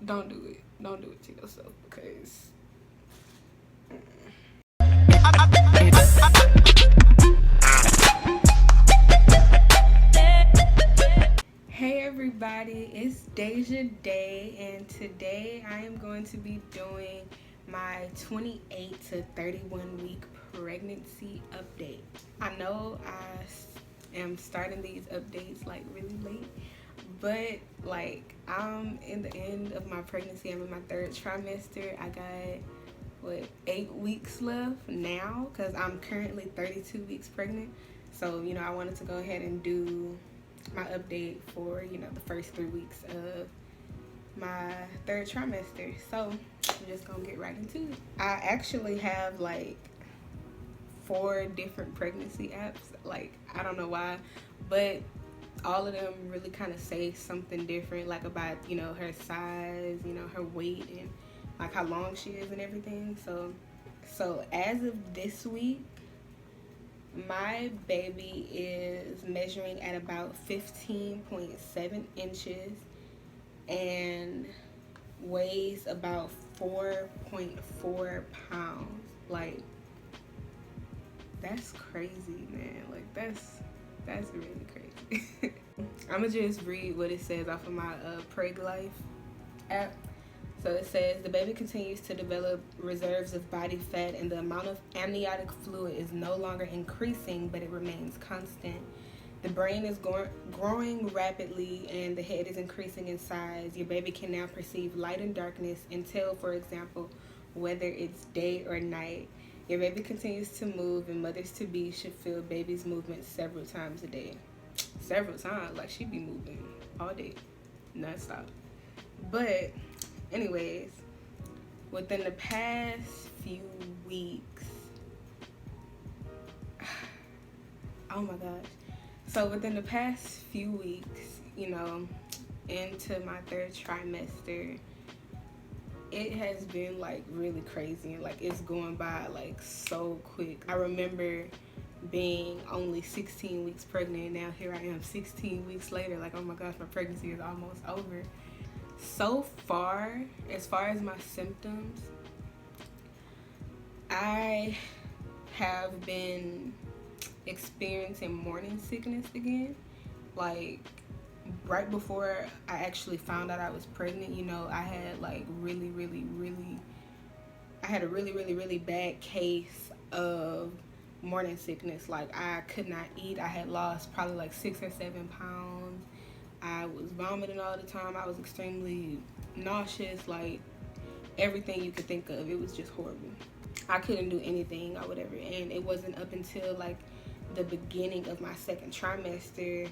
don't do it. Don't do it to yourself because Hey everybody, it's Deja Day, and today I am going to be doing my 28 to 31 week pregnancy update. I know I am starting these updates like really late, but like I'm in the end of my pregnancy. I'm in my 3rd trimester. I got 8 weeks left now because I'm currently 32 weeks pregnant. So I wanted to go ahead and do my update for the first 3 weeks of my 3rd trimester. So I'm just gonna get right into it. I actually have like 4 different pregnancy apps. Like, I don't know why, but all of them really kind of say something different, like about her size, her weight, and like how long she is and everything. So as of this week, my baby is measuring at about 15.7 inches and weighs about 4.4 pounds. Like, that's crazy, man. Like, that's really crazy. I'm gonna just read what it says off of my Preg Life app. So it says, the baby continues to develop reserves of body fat and the amount of amniotic fluid is no longer increasing, but it remains constant. The brain is growing rapidly and the head is increasing in size. Your baby can now perceive light and darkness and tell, for example, whether it's day or night. Your baby continues to move, and mothers-to-be should feel baby's movement several times a day. Several times? Like, she be moving all day, non-stop. But anyways, within the past few weeks, oh my gosh. So within the past few weeks, into my 3rd trimester, it has been like really crazy, and like it's going by like so quick. I remember being only 16 weeks pregnant, and now here I am 16 weeks later. Like, oh my gosh, my pregnancy is almost over. So far, as far as my symptoms, I have been experiencing morning sickness again. Like, right before I actually found out I was pregnant, I had like I had a really bad case of morning sickness. Like, I could not eat. I had lost probably like 6 or 7 pounds. I was vomiting all the time. I was extremely nauseous, like everything you could think of. It was just horrible. I couldn't do anything or whatever. And it wasn't up until like the beginning of my 2nd trimester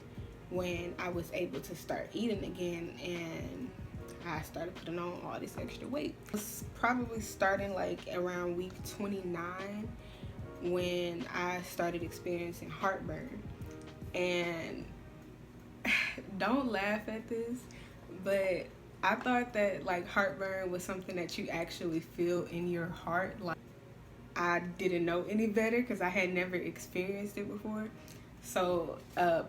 when I was able to start eating again, and I started putting on all this extra weight. It was probably starting like around week 29 when I started experiencing heartburn. And don't laugh at this, but I thought that like heartburn was something that you actually feel in your heart. Like, I didn't know any better because I had never experienced it before. So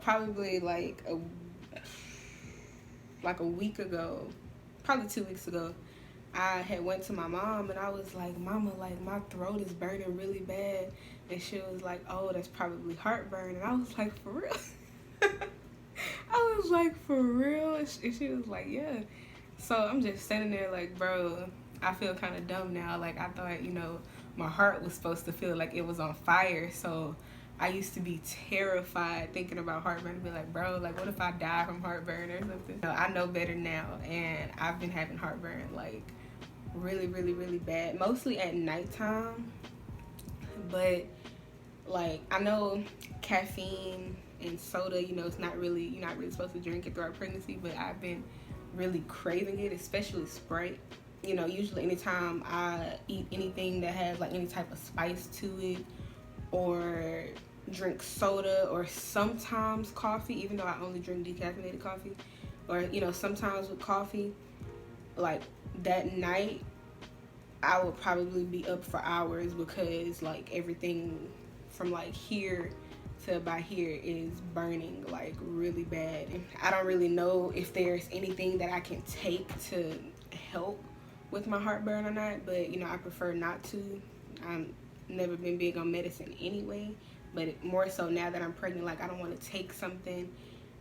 probably like a week ago, probably 2 weeks ago, I had went to my mom and I was like, Mama, like my throat is burning really bad. And she was like, oh, that's probably heartburn. And I was like, for real? I was like, for real? And she was like, yeah. So I'm just standing there like, bro, I feel kind of dumb now. Like, I thought, my heart was supposed to feel like it was on fire. So I used to be terrified thinking about heartburn and be like, bro, like, what if I die from heartburn or something? I know better now, and I've been having heartburn like really bad, mostly at nighttime. But like, I know caffeine and soda, it's not really, you're not really supposed to drink it throughout pregnancy, but I've been really craving it, especially Sprite. Usually anytime I eat anything that has like any type of spice to it, or drink soda, or sometimes coffee, even though I only drink decaffeinated coffee, or sometimes with coffee, like that night I would probably be up for hours because like everything from like here to about here is burning like really bad. I don't really know if there's anything that I can take to help with my heartburn or not, but you know, I prefer not to. I'm never been big on medicine anyway, but more so now that I'm pregnant, like I don't want to take something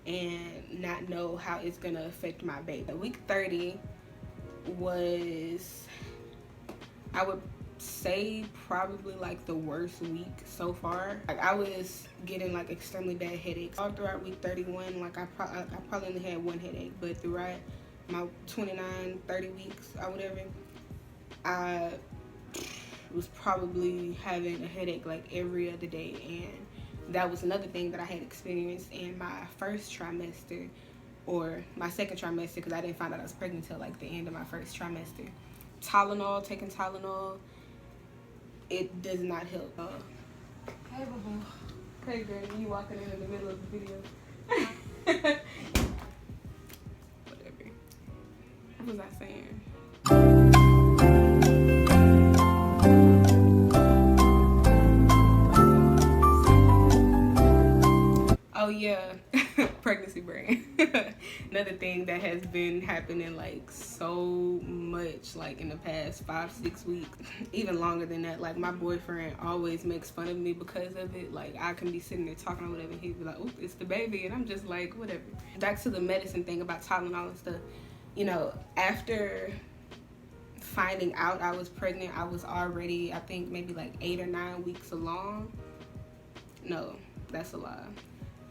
and not know how it's gonna affect my baby. Week 30 was, I would say, probably like the worst week so far. Like I was getting like extremely bad headaches all throughout week 31. Like I probably only had one headache, but throughout my 29, 30 weeks or whatever, I was probably having a headache like every other day. And that was another thing that I had experienced in my first trimester, or my second trimester, because I didn't find out I was pregnant until like the end of my first trimester. Taking Tylenol, it does not help. Hey, boo-boo. Hey, girl, you walking in the middle of the video. Whatever. What was I saying? Oh yeah, pregnancy brain. Another thing that has been happening like so much, like in the past 5-6 weeks, even longer than that. Like my boyfriend always makes fun of me because of it. Like I can be sitting there talking or whatever, and he'd be like, "Oop, it's the baby," and I'm just like, whatever. Back to the medicine thing about Tylenol and stuff. You know, after finding out I was pregnant, I was already, I think maybe like 8 or 9 weeks along. No, that's a lie.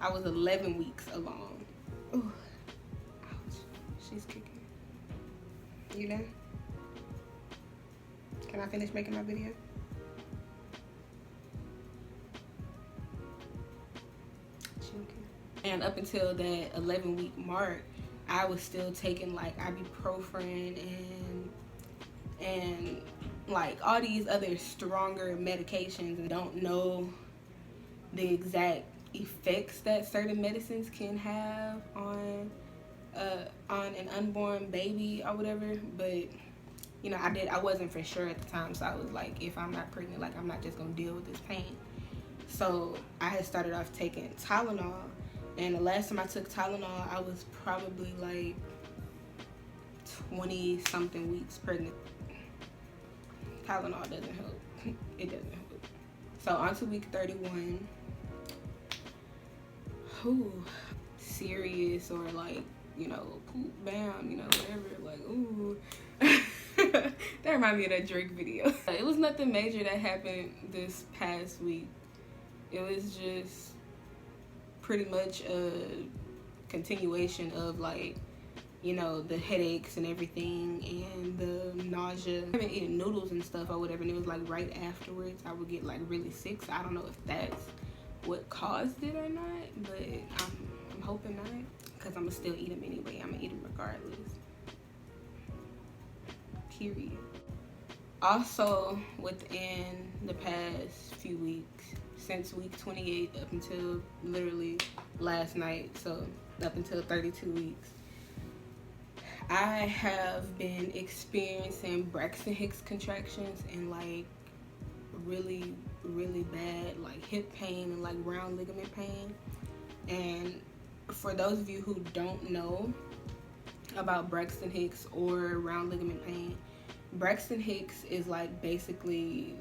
I was 11 weeks along. Ooh, ouch. She's kicking. You done? Can I finish making my video? And up until that 11-week mark, I was still taking like ibuprofen and like all these other stronger medications, and don't know the exact effects that certain medicines can have on an unborn baby or whatever. But you know, I wasn't for sure at the time, so I was like, if I'm not pregnant, like I'm not just gonna deal with this pain. So I had started off taking Tylenol, and the last time I took Tylenol, I was probably like 20 something weeks pregnant. Tylenol doesn't help. It doesn't help. So on to week 31. Ooh, serious, or like, you know, poop, bam, you know, whatever, like, ooh. That reminded me of that Drake video. It was nothing major that happened this past week. It was just pretty much a continuation of like, you know, the headaches and everything and the nausea. I've been eating noodles and stuff or whatever, and it was like right afterwards I would get like really sick. So I don't know if that's what caused it or not, but I'm hoping not, because I'm gonna still eat them anyway. I'm gonna eat them regardless. Period. Also, within the past few weeks, since week 28 up until literally last night, so up until 32 weeks, I have been experiencing Braxton Hicks contractions and like really bad like hip pain and like round ligament pain. And for those of you who don't know about Braxton Hicks or round ligament pain, Braxton Hicks is like basically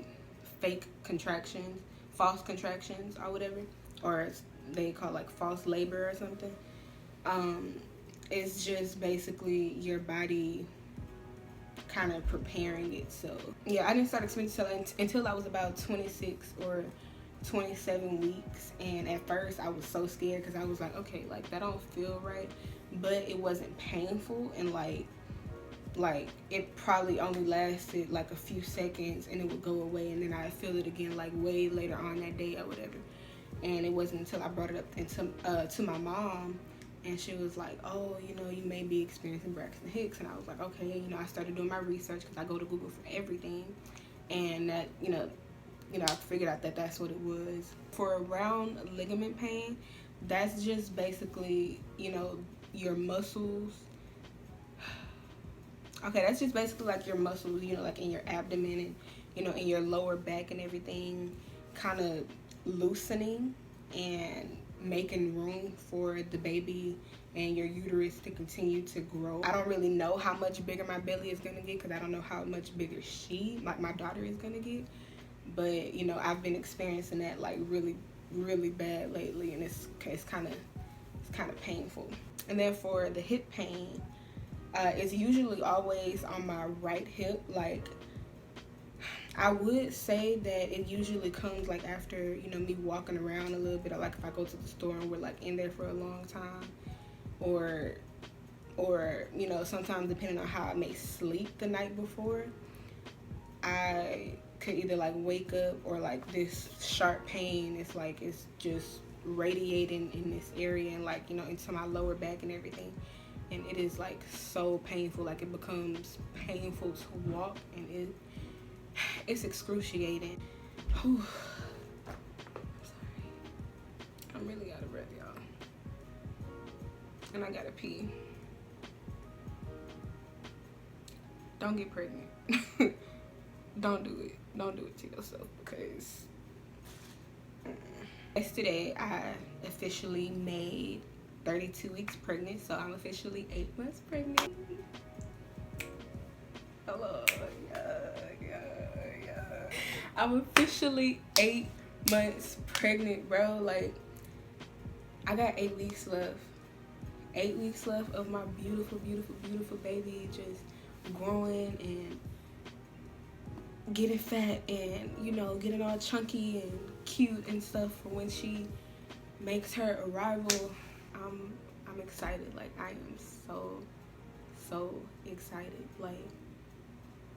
fake contractions, false contractions or whatever, or they call it like false labor or something. It's just basically your body kind of preparing it. So yeah, I didn't start experiencing until I was about 26 or 27 weeks, and at first I was so scared because I was like, okay, like that don't feel right, but it wasn't painful, and like it probably only lasted like a few seconds and it would go away, and then I'd feel it again like way later on that day or whatever. And it wasn't until I brought it up to my mom, and she was like, oh, you know, you may be experiencing Braxton Hicks. And I was like, okay. You know, I started doing my research because I go to Google for everything, and that, you know, I figured out that that's what it was. For round ligament pain, that's just basically, you know, your muscles. Okay, that's just basically like your muscles, you know, like in your abdomen and, you know, in your lower back and everything, kind of loosening and making room for the baby and your uterus to continue to grow. I don't really know how much bigger my belly is gonna get because I don't know how much bigger my daughter is gonna get. But you know, I've been experiencing that like really, really bad lately, and it's kind of painful. And then for the hip pain, it's usually always on my right hip. Like, I would say that it usually comes like after, you know, me walking around a little bit, or like if I go to the store and we're like in there for a long time, or you know, sometimes depending on how I may sleep the night before, I could either like wake up, or like this sharp pain is like it's just radiating in this area and like, you know, into my lower back and everything. And it is like so painful, like it becomes painful to walk, and it's excruciating. Whew. Sorry, I'm really out of breath, y'all, and I gotta pee. Don't get pregnant. Don't do it. Don't do it to yourself, because yesterday I officially made 32 weeks pregnant, so I'm officially 8 months pregnant. Hello, yeah. I'm officially 8 months pregnant, bro. Like, I got 8 weeks left. 8 weeks left of my beautiful, beautiful, beautiful baby just growing and getting fat and, you know, getting all chunky and cute and stuff for when she makes her arrival. I'm excited. Like, I am so excited. Like,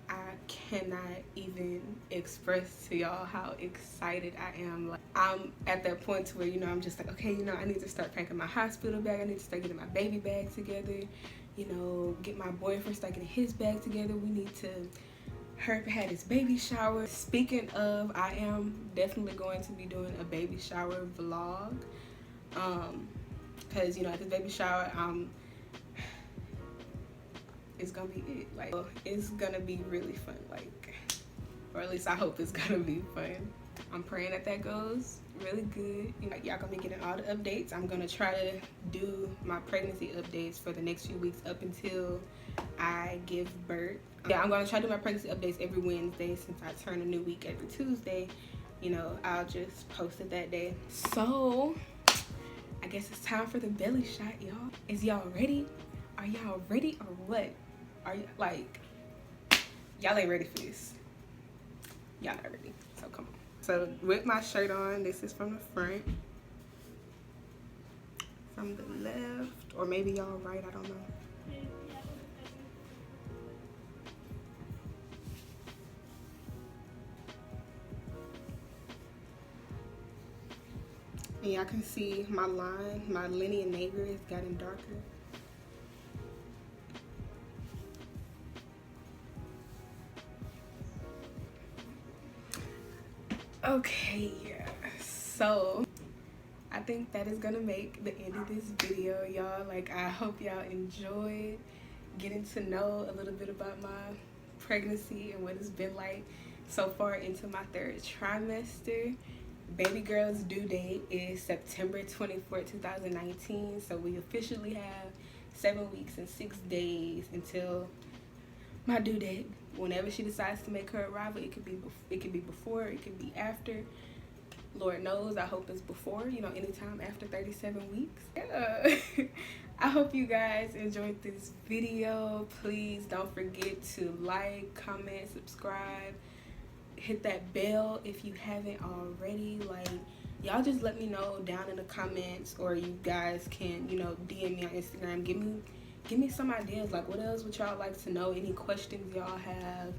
I cannot even express to y'all how excited I am. Like, I'm at that point to where, you know, I'm just like, okay, you know, I need to start packing my hospital bag. I need to start getting my baby bag together. You know, get my boyfriend, start getting his bag together. We need to Herb had his baby shower. Speaking of, I am definitely going to be doing a baby shower vlog. Because, you know, at this baby shower, it's gonna be it. Like, it's gonna be really fun. Like, or at least I hope it's gonna be fun. I'm praying that goes really good. You know, y'all gonna be getting all the updates. I'm gonna try to do my pregnancy updates for the next few weeks up until I give birth. Yeah, I'm gonna try to do my pregnancy updates every Wednesday since I turn a new week every Tuesday. You know, I'll just post it that day. So, I guess it's time for the belly shot, y'all. Is y'all ready? Are y'all ready or what? Are you like, y'all ain't ready for this? Y'all not ready, so come on. So with my shirt on, this is from the front. From the left, or maybe y'all right, I don't know. And y'all can see my line, my linear neighbor is getting darker. Okay, yeah, so I think that is gonna make the end of this video, y'all. Like, I hope y'all enjoyed getting to know a little bit about my pregnancy and what it's been like so far into my 3rd trimester. Baby girl's due date is September 24th, 2019. So we officially have 7 weeks and 6 days until my due date. Whenever she decides to make her arrival, it could be before, it could be after. Lord knows, I hope it's before, you know, anytime after 37 weeks. Yeah. I hope you guys enjoyed this video. Please don't forget to like, comment, subscribe. Hit that bell if you haven't already. Like, y'all just let me know down in the comments, or you guys can, you know, DM me on Instagram. Give me some ideas. Like, what else would y'all like to know? Any questions y'all have?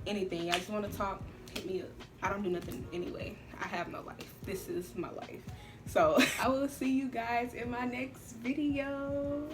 Anything. Y'all just want to talk? Hit me up. I don't do nothing anyway. I have no life. This is my life. So I will see you guys in my next video.